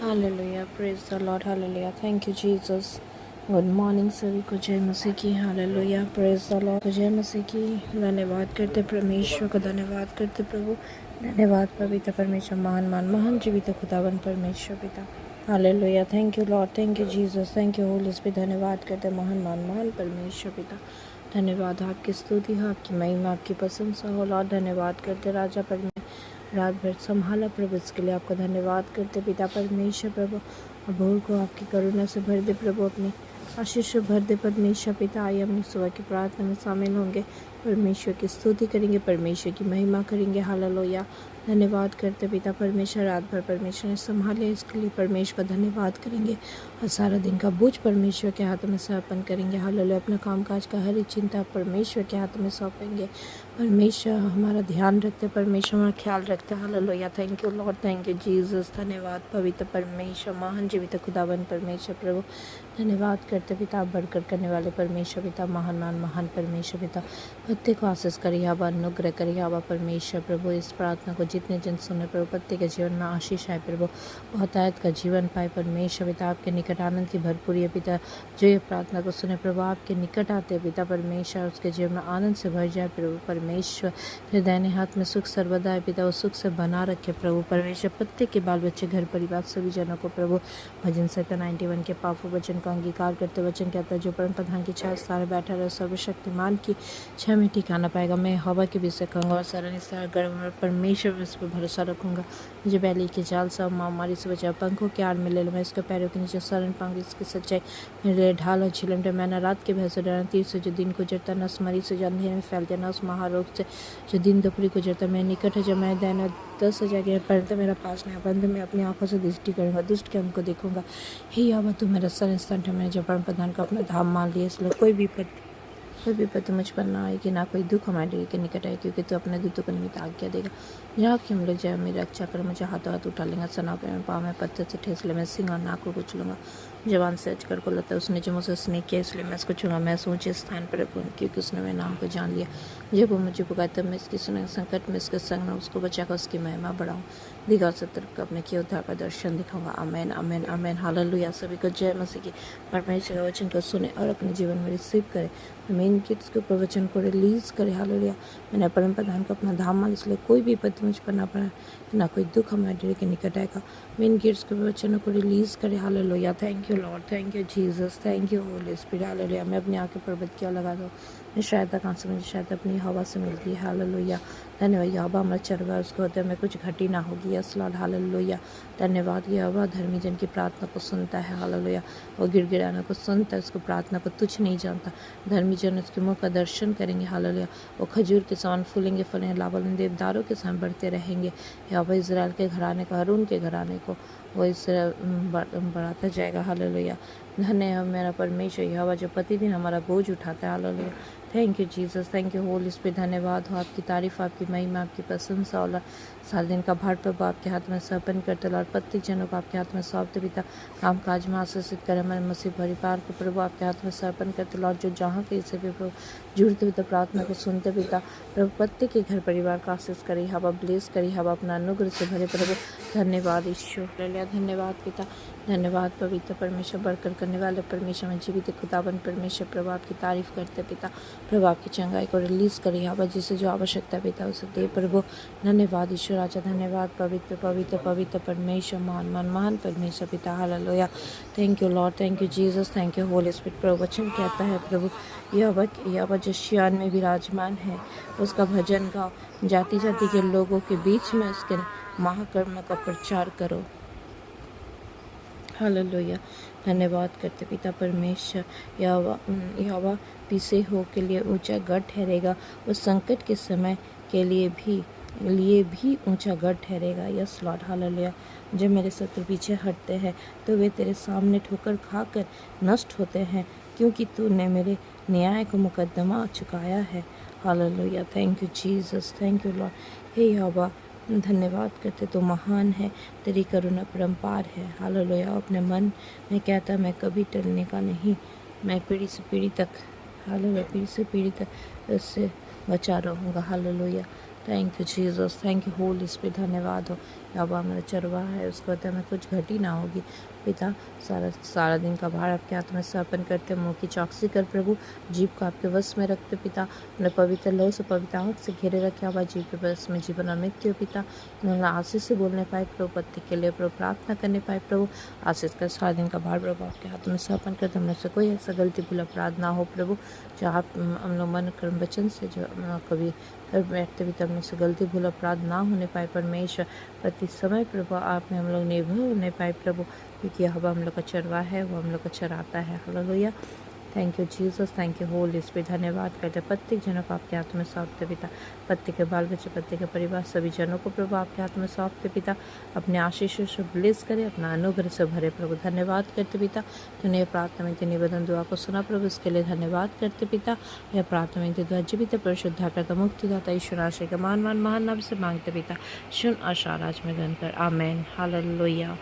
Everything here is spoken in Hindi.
Hallelujah, praise the Lord, hallelujah, thank you Jesus. Good morning सभी को, जय मसीह की। हालेलुया, प्रेज द लॉर्ड, जय मसीह की। धन्यवाद करते परमेश्वर को, धन्यवाद करते प्रभु, धन्यवाद पवित्र परमेश्वर, महान महान महान जीवित खुदावन परमेश्वर पिता। Hallelujah, thank you Lord, thank you Jesus, thank you Holy spirit. धन्यवाद करते महान महान महान परमेश्वर पिता। धन्यवाद, आपकी स्तुति हो, आपकी महिमा, आपकी प्रशंसा हो लॉर्ड। धन्यवाद करते राजा परमेश्वर, रात भर संभाला प्रभु, इसके लिए आपका धन्यवाद करते पिता परमेश्वर प्रभु। भोर को आपकी करुणा से भर दे प्रभु, अपनी आशीष से भर दे परमेश्वर पिता। आइए अपनी सुबह की प्रार्थना में शामिल होंगे, परमेश्वर की स्तुति करेंगे, परमेश्वर की महिमा करेंगे। हालेलुया, धन्यवाद करते पिता परमेश्वर, रात भर परमेश्वर ने संभाले, इसके लिए परमेश्वर का धन्यवाद करेंगे। और सारा दिन का बोझ परमेश्वर के हाथ में समर्पण करेंगे। हालेलुया, अपना कामकाज का हर एक चिंता परमेश्वर के हाथ में सौंपेंगे। परमेश्वर हमारा ध्यान रखते, परमेश्वर हमारा ख्याल रखते। Hallelujah, thank you Lord, thank you Jesus. धन्यवाद पवित्र परमेश्वर, महान जीवित खुदावन परमेश्वर प्रभु। धन्यवाद करते पिता, बढ़कर करने वाले परमेश्वर पिता, महान महान महान परमेश्वर पिता। प्रत्येक को आशीष करिए हवा, अनुग्रह करिए हवा परमेश्वर प्रभु। इस प्रार्थना को जितने जन सुने प्रभु, प्रत्येक के जीवन में आशीष आए प्रभु, बहुतायत का जीवन पाए परमेश्वर पिता। आपके निकट आनंद की भरपूरी है पिता। जो ये प्रार्थना को सुने प्रभु, आपके निकट आते हैं पिता परमेश्वर, उसके जीवन में आनंद से भर जाए प्रभु परमेश्वर। फिर दाहिने हाथ में सुख सर्वदा है पिता, वो सुख से बना रखे प्रभु परमेश्वर। प्रत्येक के बाल बच्चे, घर परिवार, सभी जनों को प्रभु। भजन संहिता 91 के पापों वचन का अंगीकार करते वचन कहता है, जो परम प्रधान की छाया स्थान बैठा रहे, सर्वशक्तिमान की छाया में ठिकाना पाएगा। मैं हवा के बीच से कहूँगा और सरन गर्म परमेश्वर इस पर भरोसा रखूंगा। मुझे बैली के जाल से, महामारी से बचाओ, पंखों के आड़ में ले लो। मैं इसके पैरों के नीचे शरण पाऊंगी, इसकी सच्चाई मेरे ढाल और झिलम। मैंने रात के भय से डरा, तीर से जो दिन गुजरता, न मरी से जो अंधेरे में फैलते, न उस महारोग से जो दिन दोपहरी गुजरता। मैं निकट है जब मैं दैना 10,000 के परंतु मेरा पास नहीं। बंद में अपनी आंखों से दृष्टि करूँगा, दुष्ट के अंत को देखूंगा। हे यहोवा, तू मेरा सरन है। मैंने जब परम प्रधान को अपना धाम मान लिया, इसलिए कोई विपत्ति मुझ पर ना आएगी, ना कोई दुख हमारे डेरे के निकट आए, क्योंकि तू अपने दूतों को निमित्त आज्ञा देगा। जहाँ कि हम लोग जाए, मेरी रक्षा कर, मुझे हाथों हाथ उठा लेंगे, सना कर मैं पाँव में पत्थर से ठेस ले। मैं सिंह और नाक को कुछ लूँगा, जवान से अजगर को लगता है। उसने जो मुझसे स्नेह किया, इसलिए मैं उसको छूँगा। मैं ऊँचे स्थान पर रखूँगा, क्योंकि उसने मेरे नाम को जान लिया। जब वो मुझे पुकारा, तब मैं इसकी सुनेंगे। संकट में इसके संग में उसको बचाकर उसकी महिमा बढ़ाऊँ। दिगाल से तरफ अपने किए उद्धार का दर्शन दिखाऊंगा। आमेन आमेन आमेन। हालेलुया, सभी को जय मसीह की। परमेश्वर के वचन को सुने और अपने जीवन में रिसीव करे। मेन किड्स के प्रवचन को रिलीज करे। हालेलुया, मैंने परम प्रधान को अपना धाम मान, इसलिए कोई भी विपत्ति मुझ पर ना पड़ा, ना कोई दुख हमारे डेरे के निकट आएगा। मेन गेट्स के प्रवचनों को रिलीज करे। Hallelujah, thank you Lord, thank you Jesus, thank you Holy spirit. Hallelujah, मैं अपनी आंखें पर्वत क्या लगा दूँ, मैं शायद कहाँ से, मुझे शायद अपनी हवा से मिलती है। हालेलुया, धन्यवाद। यहोवा हमारा चरवा, उसको होते में कुछ घटी ना होगी। यस लॉर्ड, हालेलुया, धन्यवाद। यहोवा धर्मी जन की प्रार्थना को सुनता है। हालेलुया, वो गिड़गिड़ाने को सुनता है, उसको प्रार्थना को तुच्छ नहीं जानता। धर्मी जन उसके मुँह का दर्शन करेंगे। हालेलुया, वो खजूर के समान फूलेंगे, फलेंगे, लाबालन देवदारों के समान बढ़ते रहेंगे। यहोवा इज़राइल के घराने को, हारून के घराने को वो इससे बढ़ाता जाएगा। हालेलुया, धन्य है मेरा परमेश्वर यहोवा, जो प्रतिदिन हमारा बोझ उठाता है। Hallelujah, thank you Jesus, thank you Holy spirit. धन्यवाद हो, आपकी तारीफ, आपकी महिमा, आपकी प्रशंसा। और साल दिन का भार प्रभु आपके हाथ में समर्पण करते लॉर्ड। प्रत्येक जनों को आपके हाथ में सौंपते पिता। काम काज में आशीषित करें हमारे मसीह परिवार को प्रभु आपके हाथ में समर्पण करते लॉर्ड। जो जहाँ कहीं से भी प्रभु जुड़ते पिता, प्रार्थना को सुनते पिता प्रभु, प्रत्येक के घर परिवार का आशीष करी हवा, ब्लेस करी हवा, अपना अनुग्रह से भरे प्रभु। धन्यवाद ईश्वर, धन्यवाद पिता, धन्यवाद पवित्र परमेश्वर, बढ़कर करने वाले परमेश्वर में जीवित खुदावन परमेश्वर प्रभु आपकी तारीफ करते पिता। प्रभु आपकी चंगाई को रिलीज करी हवा, जिसे जो आवश्यकता पिता उसे दे प्रभु। धन्यवाद ईश्वर राजा, धन्यवाद पवित्र पवित्र पवित्र परमेश्वर, महान महान महान परमेश्वर पिता। Hallelujah, thank you Lord, thank you Jesus, thank you Holy Spirit. प्रभु वचन कहता है प्रभु, यहोवा जो सिय्योन में विराजमान है, उसका भजन गाओ, जाति जाति के लोगों के बीच में उसके महाकर्म का प्रचार करो। हालेलुया, धन्यवाद करते पिता परमेश्वर। यहोवा पीछे हो के लिए ऊंचा गढ़ ठहरेगा, उस संकट के समय के लिए भी ऊंचा गढ़ ठहरेगा। यस लॉर्ड, हालेलुया, जब मेरे शत्रु पीछे हटते हैं तो वे तेरे सामने ठोकर खाकर नष्ट होते हैं, क्योंकि तूने मेरे न्याय को मुकद्दमा चुकाया है। Hallelujah, thank you Jesus, thank you Lord. हे यहोवा, धन्यवाद करते, तो महान है, तेरी करुणा परम्पार है। हालेलुया, अपने मन में कहता मैं कभी टलने का नहीं, मैं पीढ़ी से पीढ़ी तक, हालेलुया, पीढ़ी से पीढ़ी तक उससे बचा रहूँगा। Hallelujah, thank you Jesus, thank you Holy spirit. धन्यवाद हो अब हमारा चरवाहा है, उसको होता हमें कुछ घटी ना होगी। पिता, सारा दिन का भार आपके हाथ में समर्पण करते, मुँह की चौकसी कर प्रभु, जीभ को आपके वश में रखते पिता, उन्हें पवित्र लहू से पवित्र आँख से घेरे रखे हवा, जीभ के वश में जीवन और मृत्यु पिता, उन्हें आशीष से बोलने पाए प्रभु, पत्ते के लिए प्रभु प्रार्थना करने पाए प्रभु, आशीष का सारा दिन का भार प्रभु आपके हाथ में समर्पण करते, हम से कोई ऐसा गलती भूल अपराध ना हो प्रभु, जहाँ हम लोग मन कर्म वचन से जो कभी कर बैठते भी तब से गलती भूल अपराध ना होने पाए परमेश्वर, प्रति समय प्रभु आप में हम लोग निर्भर होने पाए प्रभु, क्योंकि हवा हम लोग का चरवा है, वो हम लोग का चराता है। Hallelujah. Thank you Jesus, thank you Holy spirit. धन्यवाद करते प्रत्येक जनों को आपके हाथ में सौंपते पिता, पत्ते के बाल बच्चे, पत्ते के परिवार, सभी जनों को प्रभु आपके हाथ में सौंपते पिता, अपने आशीषों से ब्लेस करे, अपना अनुग्रह से भरे प्रभु। धन्यवाद करते पिता, तूने प्रार्थना में निवेदन दुआ को सुना प्रभु, इसके लिए धन्यवाद करते पिता। यह प्रार्थना में दुआ जीवित परिशुद्धा करता मुक्तिदाता ईश्वर आश्रय के महान नाम से मांगते पिता, सुन आशा राज में गण कर, आमेन। हालेलुया।